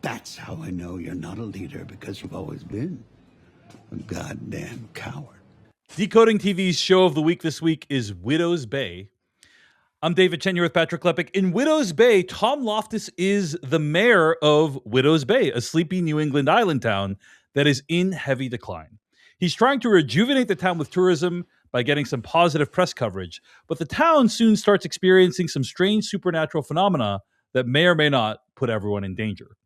That's how I know you're not a leader, because you've always been a goddamn coward. Decoding TV's show of the week this week is Widow's Bay. I'm David Chen here with Patrick Klepek. In Widow's Bay, Tom Loftus is the mayor of Widow's Bay, a sleepy New England island town that is in heavy decline. He's trying to rejuvenate the town with tourism by getting some positive press coverage, but the town soon starts experiencing some strange supernatural phenomena that may or may not put everyone in danger.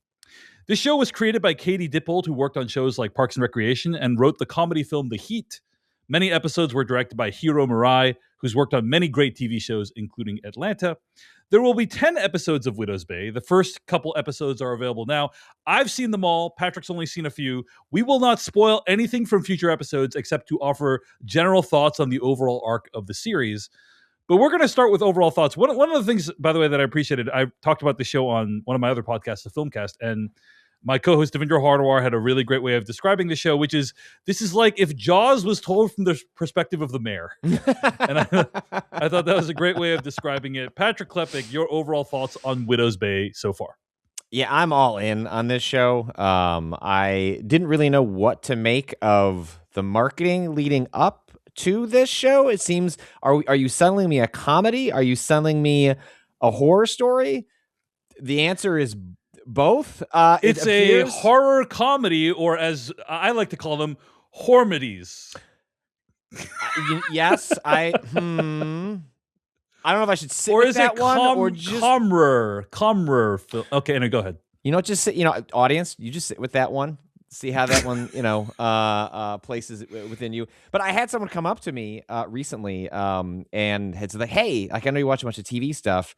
This show was created by Katie Dippold, who worked on shows like Parks and Recreation and wrote the comedy film The Heat. Many episodes were directed by hor-medy, who's worked on many great TV shows, including Atlanta. There will be 10 episodes of Widow's Bay. The first couple episodes are available now. I've seen them all. Patrick's only seen a few. We will not spoil anything from future episodes except to offer general thoughts on the overall arc of the series. But we're going to start with overall thoughts. One of the things, by the way, that I appreciated, I talked about the show on one of my other podcasts, The Filmcast, and my co-host Devendra Hardawar had a really great way of describing the show, which is, this is like if Jaws was told from the perspective of the mayor. And I thought that was a great way of describing it. Patrick Klepek, your overall thoughts on Widow's Bay so far? Yeah, I'm all in on this show. I didn't really know what to make of the marketing leading up to this show. It seems, are you selling me a comedy? Are you selling me a horror story? The answer is both. It's a horror comedy, or as I like to call them, hor-medies. Yes, I don't know if I should sit with that one or just comrer. Okay, no, go ahead. Just sit. Audience, you just sit with that one. See how that one, places within you. But I had someone come up to me recently, and had said, like, "Hey, like, I know you watch a bunch of TV stuff.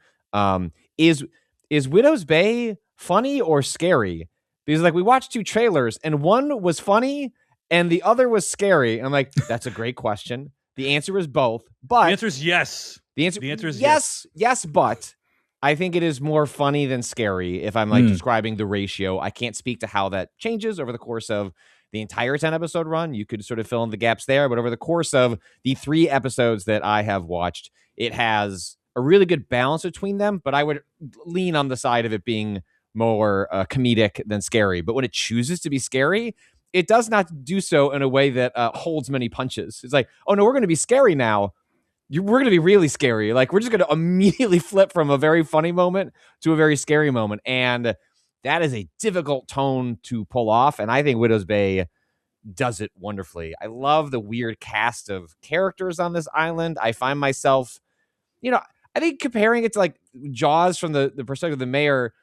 Is Widow's Bay funny or scary?" Because, like, we watched 2 trailers, and one was funny and the other was scary. And I'm like, that's a great question. The answer is both. But the answer is yes. The answer is yes. Yes, but I think it is more funny than scary if I'm like describing the ratio. I can't speak to how that changes over the course of the entire 10-episode run. You could sort of fill in the gaps there. But over the course of the 3 episodes that I have watched, it has a really good balance between them. But I would lean on the side of it being more comedic than scary. But when it chooses to be scary, it does not do so in a way that holds many punches. It's like, oh, no, we're going to be scary now. We're going to be really scary. Like, we're just going to immediately flip from a very funny moment to a very scary moment. And that is a difficult tone to pull off. And I think Widow's Bay does it wonderfully. I love the weird cast of characters on this island. I find myself, I think comparing it to like Jaws from the perspective of the mayor,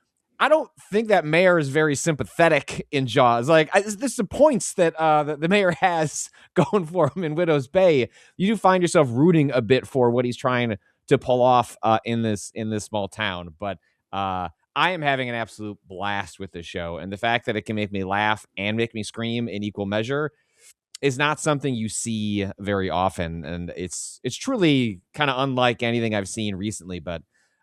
I don't think that mayor is very sympathetic in Jaws. Like, there's some points that the mayor has going for him in Widow's Bay. You do find yourself rooting a bit for what he's trying to pull off in this small town. But I am having an absolute blast with this show, and the fact that it can make me laugh and make me scream in equal measure is not something you see very often, and it's truly kind of unlike anything I've seen recently. But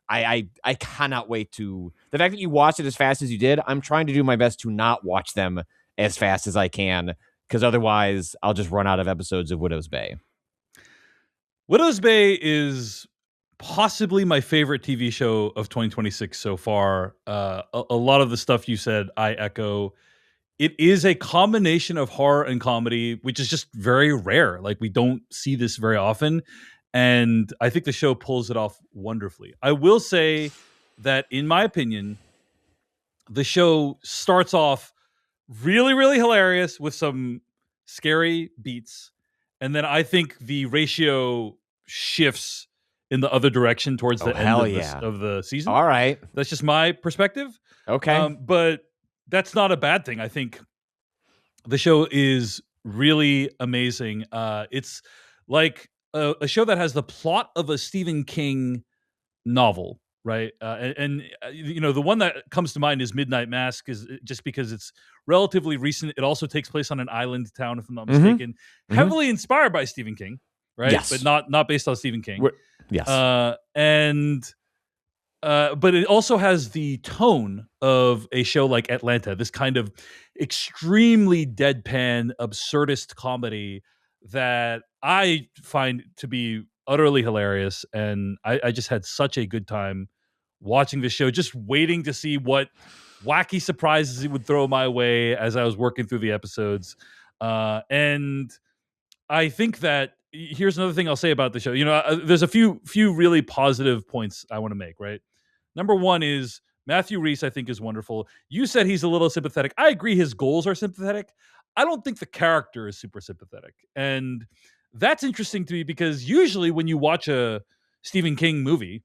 I cannot wait to the fact that you watched it as fast as you did. I'm trying to do my best to not watch them as fast as I can, because otherwise I'll just run out of episodes of Widow's Bay. Widow's Bay is possibly my favorite TV show of 2026 so far. A lot of the stuff you said, I echo. It is a combination of horror and comedy, which is just very rare. Like, we don't see this very often. And I think the show pulls it off wonderfully. I will say that, in my opinion, the show starts off really, really hilarious with some scary beats. And then I think the ratio shifts in the other direction towards the end of the season. All right. That's just my perspective. Okay. But that's not a bad thing. I think the show is really amazing. It's like a show that has the plot of a Stephen King novel, right? And the one that comes to mind is Midnight Mask, is just because it's relatively recent. It also takes place on an island town, if I'm not mistaken, heavily inspired by Stephen King, right? Yes. But not based on Stephen King. Yes. But it also has the tone of a show like Atlanta, this kind of extremely deadpan, absurdist comedy that I find to be utterly hilarious. And I just had such a good time watching this show, just waiting to see what wacky surprises he would throw my way as I was working through the episodes. And I think that here's another thing I'll say about the show. There's a few really positive points I want to make, right? Number one is Matthew Rhys, I think, is wonderful. You said he's a little sympathetic. I agree his goals are sympathetic. I don't think the character is super sympathetic. And that's interesting to me because usually when you watch a Stephen King movie,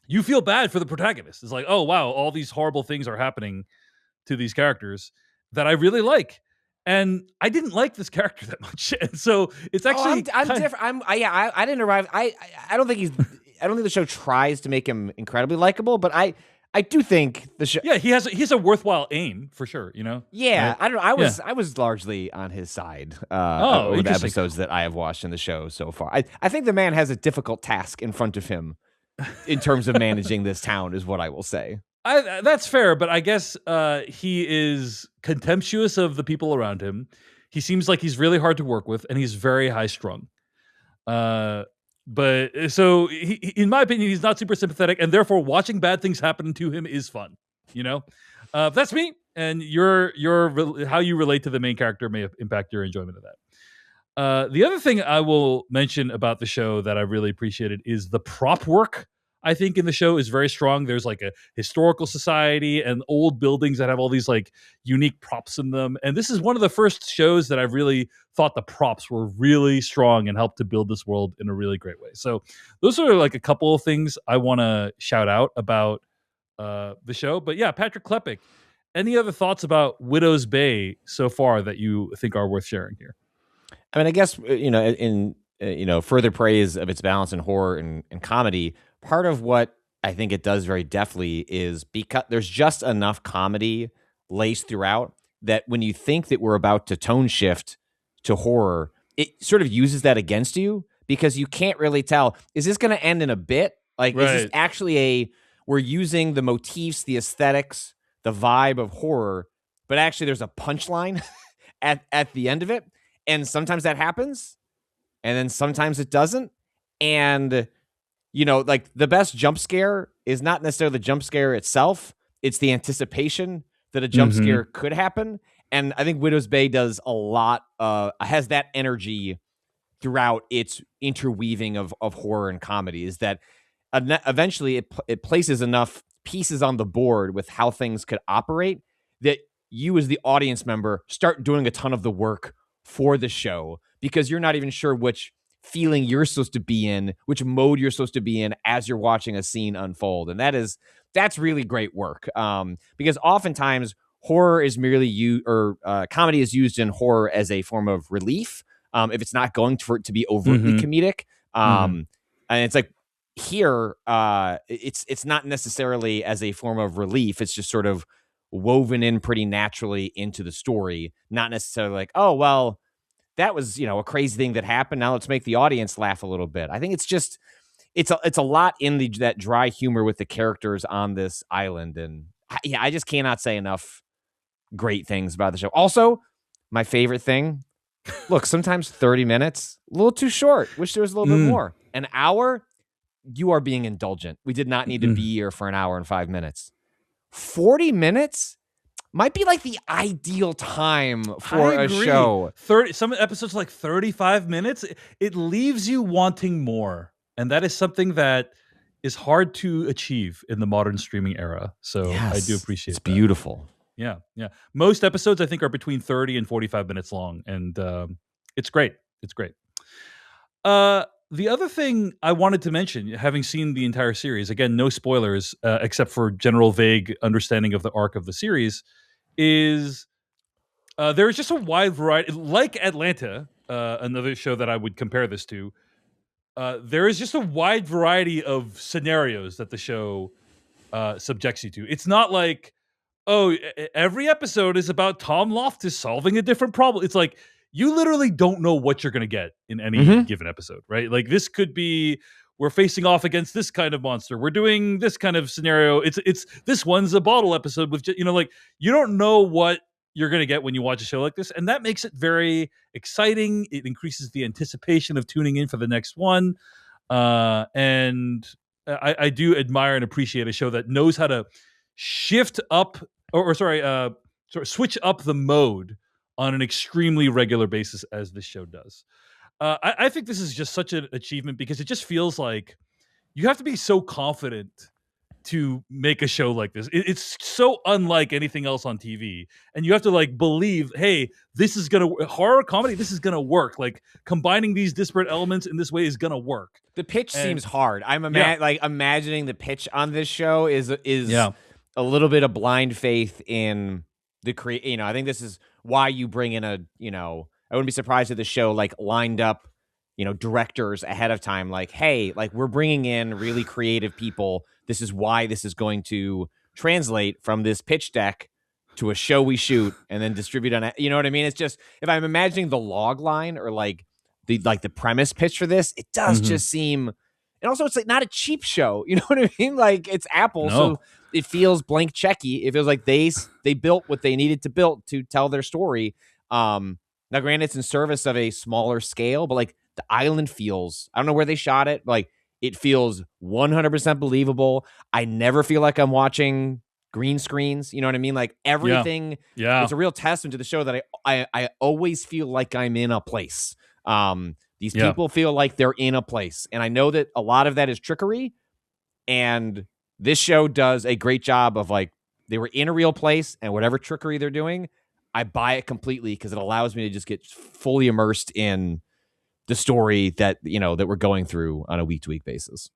you feel bad for the protagonist. It's like, oh, wow, all these horrible things are happening to these characters that I really like. And I didn't like this character that much. And so it's actually I'm different. I didn't arrive. I don't think the show tries to make him incredibly likable, but I do think the show. Yeah, he has a worthwhile aim for sure. Yeah, right? I don't know. I was largely on his side over the episodes that I have watched in the show so far. I think the man has a difficult task in front of him in terms of managing this town, is what I will say. That's fair, but I guess he is contemptuous of the people around him. He seems like he's really hard to work with, and he's very high strung. But so in my opinion, he's not super sympathetic, and therefore watching bad things happen to him is fun. That's me, and how you relate to the main character may impact your enjoyment of that. The other thing I will mention about the show that I really appreciated is the prop work. I think in the show is very strong. There's like a historical society and old buildings that have all these like unique props in them. And this is one of the first shows that I've really thought the props were really strong and helped to build this world in a really great way. So those are like a couple of things I want to shout out about the show. But yeah, Patrick Klepek, any other thoughts about Widow's Bay so far that you think are worth sharing here? I mean, I guess, in further praise of its balance in horror and comedy, part of what I think it does very deftly is because there's just enough comedy laced throughout that when you think that we're about to tone shift to horror, it sort of uses that against you because you can't really tell, is this going to end in a bit? Like, right. Is this actually we're using the motifs, the aesthetics, the vibe of horror, but actually there's a punchline at the end of it. And sometimes that happens, and then sometimes it doesn't. And like the best jump scare is not necessarily the jump scare itself. It's the anticipation that a jump scare could happen. And I think Widow's Bay does a lot, has that energy throughout its interweaving of horror and comedy, is that eventually it places enough pieces on the board with how things could operate that you as the audience member start doing a ton of the work for the show because you're not even sure which feeling you're supposed to be in, which mode you're supposed to be in as you're watching a scene unfold. And that's really great work. Because oftentimes horror is merely comedy is used in horror as a form of relief. If it's not going for it to be overtly comedic. And it's like here, it's not necessarily as a form of relief. It's just sort of woven in pretty naturally into the story. Not necessarily like, oh, well, that was, a crazy thing that happened. Now let's make the audience laugh a little bit. I think it's a lot in that dry humor with the characters on this island. And I just cannot say enough great things about the show. Also, my favorite thing, look, sometimes 30 minutes, a little too short. Wish there was a little bit more. An hour, you are being indulgent. We did not need to be here for an hour and 5 minutes. 40 minutes might be like the ideal time for a show. Some episodes like 35 minutes. It leaves you wanting more. And that is something that is hard to achieve in the modern streaming era. So yes, I do appreciate it. It's beautiful. Yeah. Most episodes I think are between 30 and 45 minutes long. And it's great. It's great. The other thing I wanted to mention, having seen the entire series, again, no spoilers, except for general vague understanding of the arc of the series, is there is just a wide variety. Like Atlanta, another show that I would compare this to, there is just a wide variety of scenarios that the show subjects you to. It's not like, oh, every episode is about Tom Loftus solving a different problem. It's like, you literally don't know what you're going to get in any given episode, right? Like this could be, we're facing off against this kind of monster. We're doing this kind of scenario. It's this one's a bottle episode with, like you don't know what you're going to get when you watch a show like this. And that makes it very exciting. It increases the anticipation of tuning in for the next one. And I do admire and appreciate a show that knows how to shift up switch up the mode on an extremely regular basis as this show does. I think this is just such an achievement because it just feels like you have to be so confident to make a show like this. It's so unlike anything else on TV, and you have to like believe, hey, this is gonna horror comedy. This is gonna work. Like combining these disparate elements in this way is gonna work. The pitch seems hard. I'm imagining the pitch on this show is a little bit of blind faith in the I think this is why you bring in I wouldn't be surprised if the show like lined up, directors ahead of time. Like, hey, like we're bringing in really creative people. This is why this is going to translate from this pitch deck to a show we shoot and then distribute on it. You know what I mean? It's just, if I'm imagining the log line or like the premise pitch for this, it does just seem, and also it's like not a cheap show. You know what I mean? Like it's Apple. So it feels blank checky. It feels like they built what they needed to build to tell their story. Now granted, it's in service of a smaller scale, but like the island feels, I don't know where they shot it. Like it feels 100% believable. I never feel like I'm watching green screens. You know what I mean? Like everything. Yeah. It's a real testament to the show that I always feel like I'm in a place. These people feel like they're in a place. And I know that a lot of that is trickery. And this show does a great job of like, they were in a real place and whatever trickery they're doing, I buy it completely because it allows me to just get fully immersed in the story that we're going through on a week-to-week basis.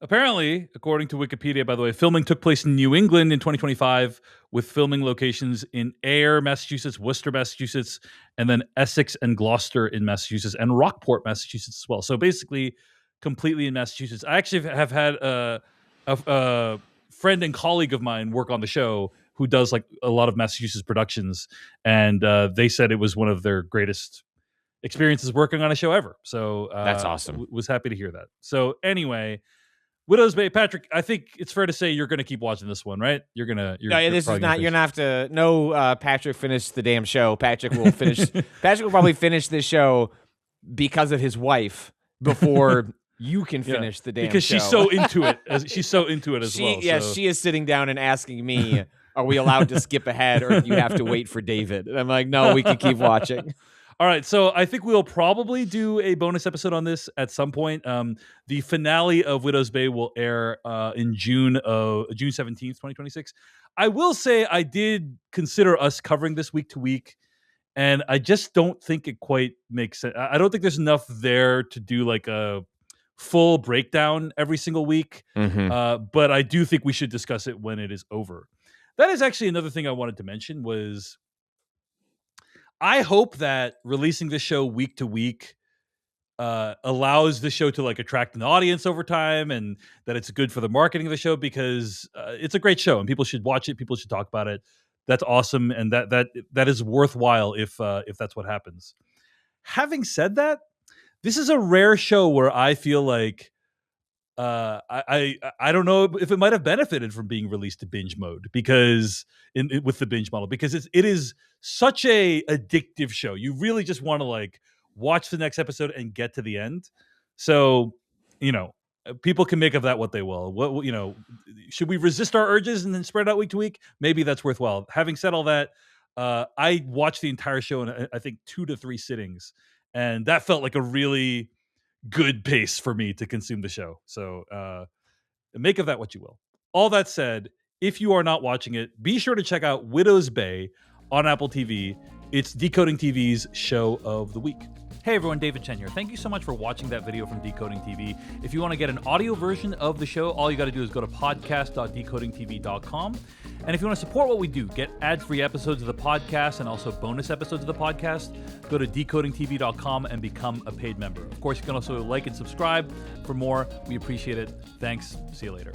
Apparently, according to Wikipedia, by the way, filming took place in New England in 2025 with filming locations in Ayer, Massachusetts, Worcester, Massachusetts, and then Essex and Gloucester in Massachusetts and Rockport, Massachusetts as well. So basically completely in Massachusetts. I actually have had a friend and colleague of mine work on the show who does like a lot of Massachusetts productions. And they said it was one of their greatest experiences working on a show ever. So that's awesome. Was happy to hear that. So anyway, Widow's Bay, Patrick, I think it's fair to say you're going to keep watching this one, right? You're gonna have to. No, Patrick finished the damn show. Patrick will probably finish this show because of his wife before you can finish the damn show. Because she's so into it. She's so into it as well. Yeah, so. She is sitting down and asking me, are we allowed to skip ahead or do you have to wait for David? And I'm like, no, we can keep watching. All right, so I think we'll probably do a bonus episode on this at some point. The finale of Widow's Bay will air in June 17th, 2026. I will say I did consider us covering this week to week, and I just don't think it quite makes sense. I don't think there's enough there to do like a full breakdown every single week, but I do think we should discuss it when it is over. That is actually another thing I wanted to mention was I hope that releasing this show week to week allows the show to like attract an audience over time, and that it's good for the marketing of the show because it's a great show and people should watch it. People should talk about it. That's awesome, and that is worthwhile if that's what happens. Having said that, this is a rare show where I feel like I don't know if it might have benefited from being released to binge mode because with the binge model, because it is such a addictive show. You really just want to like watch the next episode and get to the end. So, people can make of that what they will. What should we resist our urges and then spread out week to week? Maybe that's worthwhile. Having said all that, I watched the entire show in I think 2 to 3 sittings, and that felt like a really good pace for me to consume the show. So make of that what you will. All that said, if you are not watching it, be sure to check out Widow's Bay on Apple TV. It's Decoding TV's show of the week. Hey everyone, David Chen here. Thank you so much for watching that video from Decoding TV. If you want to get an audio version of the show, all you got to do is go to podcast.decodingtv.com. And if you want to support what we do, get ad-free episodes of the podcast and also bonus episodes of the podcast, go to decodingtv.com and become a paid member. Of course, you can also like and subscribe for more. We appreciate it. Thanks. See you later.